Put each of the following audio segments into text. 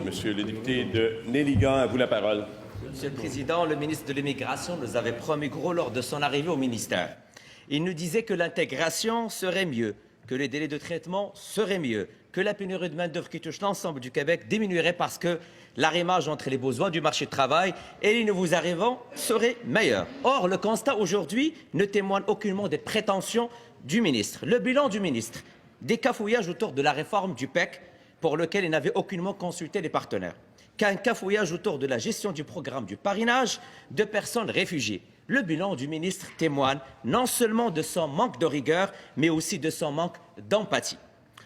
Monsieur le député de Néligan, à vous la parole. Monsieur le Président, le ministre de l'Immigration nous avait promis gros lors de son arrivée au ministère. Il nous disait que l'intégration serait mieux, que les délais de traitement seraient mieux, que la pénurie de main-d'œuvre qui touche l'ensemble du Québec diminuerait parce que l'arrimage entre les besoins du marché de travail et les nouveaux arrivants serait meilleur. Or, le constat aujourd'hui ne témoigne aucunement des prétentions du ministre. Le bilan du ministre, des cafouillages autour de la réforme du PEC pour lequel il n'avait aucunement consulté les partenaires, qu'un cafouillage autour de la gestion du programme du parrainage de personnes réfugiées. Le bilan du ministre témoigne non seulement de son manque de rigueur, mais aussi de son manque d'empathie.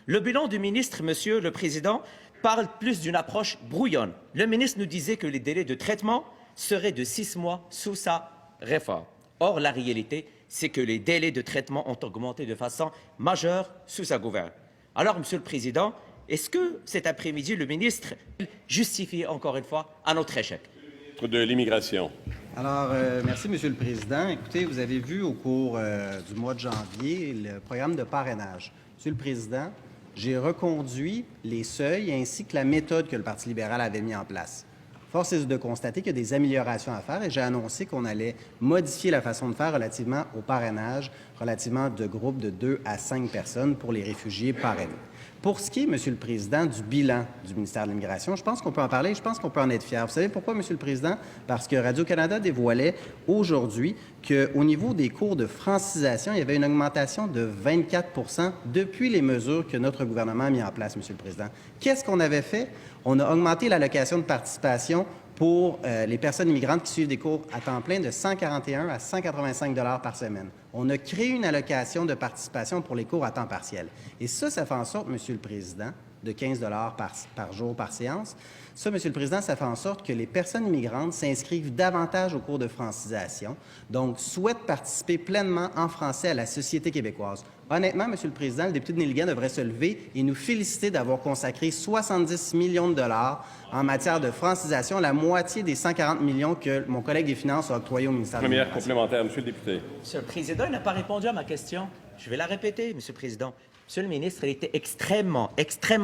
Le bilan du ministre, Monsieur le Président, parle plus d'une approche brouillonne. Le ministre nous disait que les délais de traitement seraient de 6 mois sous sa réforme. Or, la réalité, c'est que les délais de traitement ont augmenté de façon majeure sous sa gouverne. Alors, Monsieur le Président, est-ce que cet après-midi, le ministre justifie encore une fois à notre échec? De l'Immigration. Alors, merci, Monsieur le Président. Écoutez, vous avez vu au cours du mois de janvier le programme de parrainage. Monsieur le Président, j'ai reconduit les seuils ainsi que la méthode que le Parti libéral avait mis en place. Force est de constater qu'il y a des améliorations à faire et j'ai annoncé qu'on allait modifier la façon de faire relativement au parrainage, relativement de groupes de 2 à 5 personnes pour les réfugiés parrainés. Pour ce qui est, Monsieur le Président, du bilan du ministère de l'Immigration, je pense qu'on peut en parler et je pense qu'on peut en être fier. Vous savez pourquoi, Monsieur le Président? Parce que Radio-Canada dévoilait aujourd'hui qu'au niveau des cours de francisation, il y avait une augmentation de 24 depuis les mesures que notre gouvernement a mis en place, Monsieur le Président. Qu'est-ce qu'on avait fait? On a augmenté l'allocation de participation pour les personnes immigrantes qui suivent des cours à temps plein de 141 à 185 $ par semaine. On a créé une allocation de participation pour les cours à temps partiel. Et ça fait en sorte, Monsieur le Président, de 15 $ par jour, par séance. Ça, Monsieur le Président, ça fait en sorte que les personnes immigrantes s'inscrivent davantage aux cours de francisation, donc souhaitent participer pleinement en français à la société québécoise. Honnêtement, Monsieur le Président, le député de Néligan devrait se lever et nous féliciter d'avoir consacré 70 millions de $ en matière de francisation, la moitié des 140 millions que mon collègue des Finances a octroyés au ministère de l'Immigration. Première complémentaire, Monsieur le député. Monsieur le Président, il n'a pas répondu à ma question. Je vais la répéter, Monsieur le Président. Monsieur le ministre, il était extrêmement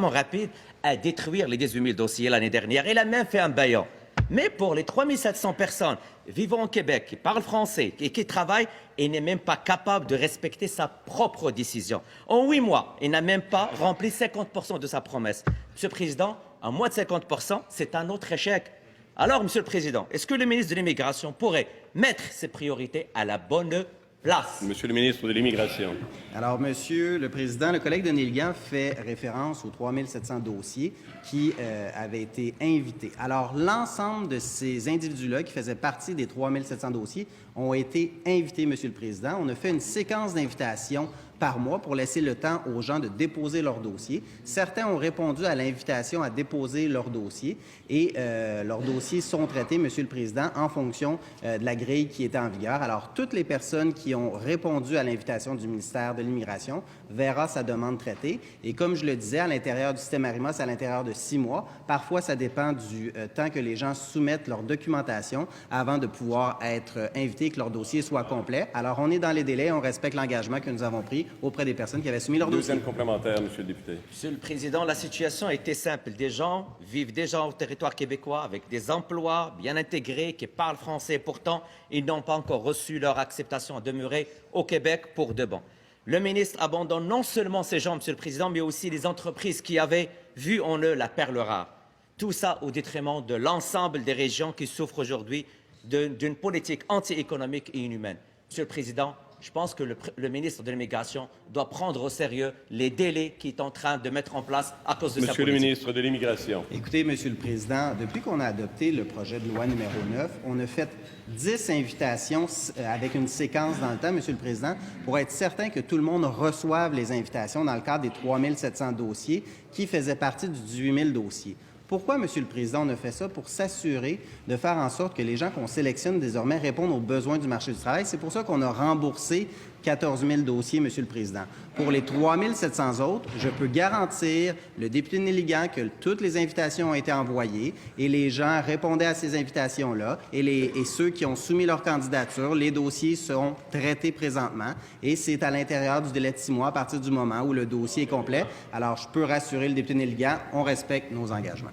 rapide à détruire les 18 000 dossiers l'année dernière. Il a même fait un baillant. Mais pour les 3 700 personnes vivant au Québec, qui parlent français et qui travaillent, il n'est même pas capable de respecter sa propre décision. En 8 mois, il n'a même pas rempli 50 % de sa promesse. Monsieur le Président, en moins de 50 %, c'est un autre échec. Alors, Monsieur le Président, est-ce que le ministre de l'Immigration pourrait mettre ses priorités à la bonne place? Monsieur le ministre de l'Immigration. Alors, Monsieur le Président, le collègue de Néligan fait référence aux 3 700 dossiers qui avaient été invités. Alors, l'ensemble de ces individus-là qui faisaient partie des 3 700 dossiers ont été invités, Monsieur le Président. On a fait une séquence d'invitations par mois pour laisser le temps aux gens de déposer leur dossier. Certains ont répondu à l'invitation à déposer leur dossier et leurs dossiers sont traités, Monsieur le Président, en fonction de la grille qui était en vigueur. Alors, toutes les personnes qui ont répondu à l'invitation du ministère de l'Immigration verra sa demande traitée. Et comme je le disais, à l'intérieur du système Arrima, c'est à l'intérieur de 6 mois. Parfois, ça dépend du temps que les gens soumettent leur documentation avant de pouvoir être invités et que leur dossier soit complet. Alors, on est dans les délais, on respecte l'engagement que nous avons pris auprès des personnes qui avaient soumis leur dossier. Deuxième complémentaire, Monsieur le député. Monsieur le Président, la situation était simple. Des gens vivent déjà au territoire québécois avec des emplois bien intégrés, qui parlent français. Pourtant, ils n'ont pas encore reçu leur acceptation à demeurer au Québec pour de bon. Le ministre abandonne non seulement ces gens, Monsieur le Président, mais aussi les entreprises qui avaient vu en eux la perle rare. Tout ça au détriment de l'ensemble des régions qui souffrent aujourd'hui d'une politique anti-économique et inhumaine. Monsieur le Président, je pense que le ministre de l'Immigration doit prendre au sérieux les délais qu'il est en train de mettre en place à cause de sa politique. Monsieur le ministre de l'Immigration. Écoutez, Monsieur le Président, depuis qu'on a adopté le projet de loi numéro 9, on a fait 10 invitations avec une séquence dans le temps, Monsieur le Président, pour être certain que tout le monde reçoive les invitations dans le cadre des 3 700 dossiers qui faisaient partie du 18 000 dossiers. Pourquoi, Monsieur le Président, on a fait ça? Pour s'assurer de faire en sorte que les gens qu'on sélectionne désormais répondent aux besoins du marché du travail. C'est pour ça qu'on a remboursé 14 000 dossiers, Monsieur le Président. Pour les 3 700 autres, je peux garantir le député de Néligan que toutes les invitations ont été envoyées et les gens répondaient à ces invitations-là et ceux qui ont soumis leur candidature, les dossiers sont traités présentement et c'est à l'intérieur du délai de 6 mois à partir du moment où le dossier est complet. Alors, je peux rassurer le député de Néligan, on respecte nos engagements.